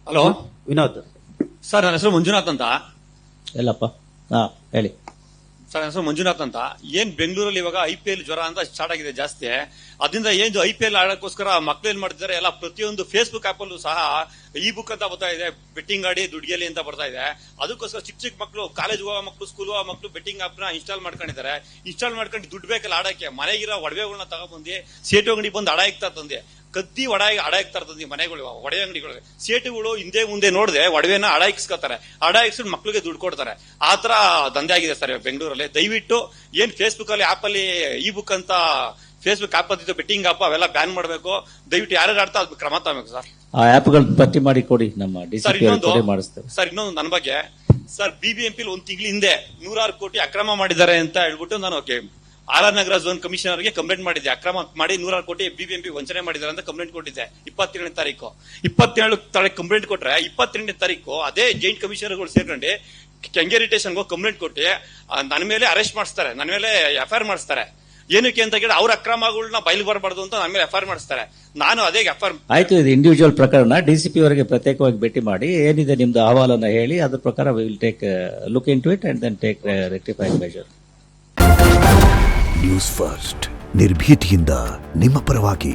Hello Vinod sir, ನನ್ನ ಹೆಸರು ಮಂಜುನಾಥ್ ಅಂತ. ಎಲ್ಲಪ್ಪ? ಹೇಳಿ ಸರ್, ನನ್ನ ಹೆಸರು ಮಂಜುನಾಥ್ ಅಂತ. ಏನ್ ಬೆಂಗಳೂರಲ್ಲಿ ಇವಾಗ IPL ಜ್ವರ ಅಂತ ಸ್ಟಾರ್ಟ್ ಆಗಿದೆ ಜಾಸ್ತಿ. ಅದರಿಂದ ಏನು IPL ಆಡೋಕ್ಕೋಸ್ಕರ ಮಕ್ಳು ಏನ್ ಮಾಡ್ತಿದ್ದಾರೆ, ಎಲ್ಲ ಪ್ರತಿಯೊಂದು ಫೇಸ್ಬುಕ್ ಆಪ್ ಅಲ್ಲೂ ಸಹ ಇ-ಬುಕ್ ಅಂತ ಬರ್ತಾ ಇದೆ, ಬೆಟ್ಟಿಂಗ್ ಆಡಿ ದುಡ್ಡಿಯಲ್ಲಿ ಅಂತ ಬರ್ತಾ ಇದೆ. ಅದಕ್ಕೋಸ್ಕರ ಚಿಕ್ಕ ಚಿಕ್ಕ ಮಕ್ಕಳು, ಕಾಲೇಜ್ ಹೋಗೋ ಮಕ್ಕಳು, ಸ್ಕೂಲ್ ಹೋಗೋ ಮಕ್ಕಳು ಬೆಟ್ಟಿಂಗ್ ಆಪ್ ನ ಇನ್ಸ್ಟಾಲ್ ಮಾಡ್ಕೊಂಡಿದ್ದಾರೆ. ಇನ್ಸ್ಟಾಲ್ ಮಾಡ್ಕೊಂಡು ದುಡ್ಡು ಬೇಕಲ್ಲ ಆಡಕ್ಕೆ, ಮನೆಗಿರೋ ಒಡವೆಗಳನ್ನ ತಗೊಬಂದು ಸೇಟು ಅಂಗಡಿ ಬಂದು ಅಡ ಇಕ್ತಾ ತಂದೆ, ಕದ್ದಿ ಅಡ ಇಕ್ತಾ ತಂದಿ ಮನೆಗಳು, ಒಡವೆ ಅಂಗಡಿಗಳು. ಸೇಟುಗಳು ಹಿಂದೆ ಮುಂದೆ ನೋಡದೆ ಒಡವೆನ ಅಡ ಇಕ್ಸ್ಕೊತಾರೆ, ಅಡ ಇಕ್ಸ್ಕೊಂಡು ಮಕ್ಳಿಗೆ ದುಡ್ಡು ಕೊಡ್ತಾರೆ. ಆತರ ದಂಧೆ ಆಗಿದೆ ಸರ್ ಬೆಂಗಳೂರಲ್ಲಿ. ದಯವಿಟ್ಟು ಏನ್ ಫೇಸ್ಬುಕ್ ಅಲ್ಲಿ ಆಪ್ ಅಲ್ಲಿ ಇ-ಬುಕ್ ಅಂತ ಫೇಸ್ಬುಕ್ ಆಪ್ ಅದಿದ್ದು ಬೆಟ್ಟಿಂಗ್ ಆಪ್ ಅವೆಲ್ಲ ಬ್ಯಾನ್ ಮಾಡಬೇಕು. ದಯವಿಟ್ಟು ಯಾರು ಆಡ್ತಾ ಅದ್ ಕ್ರಮ ತಗೋಬೇಕು ಸರ್. ಆ ಆಪ್ಗಳು ಪಟ್ಟಿ ಮಾಡಿ ಕೊಡಿ, ನಮ್ಮ ಡಿಸಿಪಿ ಮಾಡಿಸ್ತೇವೆ. ಸರ್, ಇನ್ನೊಂದು ನನ್ನ ಬಗ್ಗೆ ಸರ್, BBMP ಒಂದ್ ತಿಂಗಳ ಹಿಂದೆ 106 ಕೋಟಿ ಅಕ್ರಮ ಮಾಡಿದ್ದಾರೆ ಅಂತ ಹೇಳ್ಬಿಟ್ಟು ನಾನು RR ನಗರ ಝೋನ್ ಕಮಿಷನರ್ಗೆ ಕಂಪ್ಲೇಂಟ್ ಮಾಡಿದ್ದೆ. ಅಕ್ರಮ ಮಾಡಿ 106 ಕೋಟಿ BBMP ವಂಚನೆ ಮಾಡಿದ್ದಾರೆ ಅಂತ ಕಂಪ್ಲೇಂಟ್ ಕೊಟ್ಟಿದ್ದೆ 27ನೇ ತಾರೀಕು. 27 ತಾರೀಕು ಕಂಪ್ಲೇಂಟ್ ಕೊಟ್ರೆ 28ನೇ ತಾರೀಕು ಅದೇ ಜಾಯಿಂಟ್ ಕಮಿಷನರ್ಗಳು ಸೇರ್ಕೊಂಡು ಕೆಂಗೇರಿ ಸ್ಟೇಷನ್ಗೆ ಕಂಪ್ಲೇಂಟ್ ಕೊಟ್ಟು ನನ್ನ ಮೇಲೆ ಅರೆಸ್ಟ್ ಮಾಡಿಸ್ತಾರೆ, ನನ್ನ ಮೇಲೆ FIR ಮಾಡಿಸ್ತಾರೆ. ಏನಕ್ಕೆ ಅಂತ ಕೇಳಿ ಅವ್ರ ಅಕ್ರಮಗಳನ್ನ ಬಯಲು ಬರಬಾರ್ದು ಅಂತ ನನ್ನ ಮೇಲೆ FIR ಮಾಡಿಸ್ತಾರೆ. ನಾನು ಅದೇ FIR ಆಯ್ತು, ಇದು ಇಂಡಿವಿಜುವಲ್ ಪ್ರಕರಣ. ಡಿಸಿಪಿ ಅವರಿಗೆ ಪ್ರತ್ಯೇಕವಾಗಿ ಭೇಟಿ ಮಾಡಿ ಏನಿದೆ ನಿಮ್ದು ಅಹವಾಲನ್ನ ಹೇಳಿ, ಅದ್ರ ಪ್ರಕಾರ we will take look into it and then take rectifying measure. News first, ನಿರ್ಭೀತಿಯಿಂದ ನಿಮ್ಮ ಪರವಾಗಿ.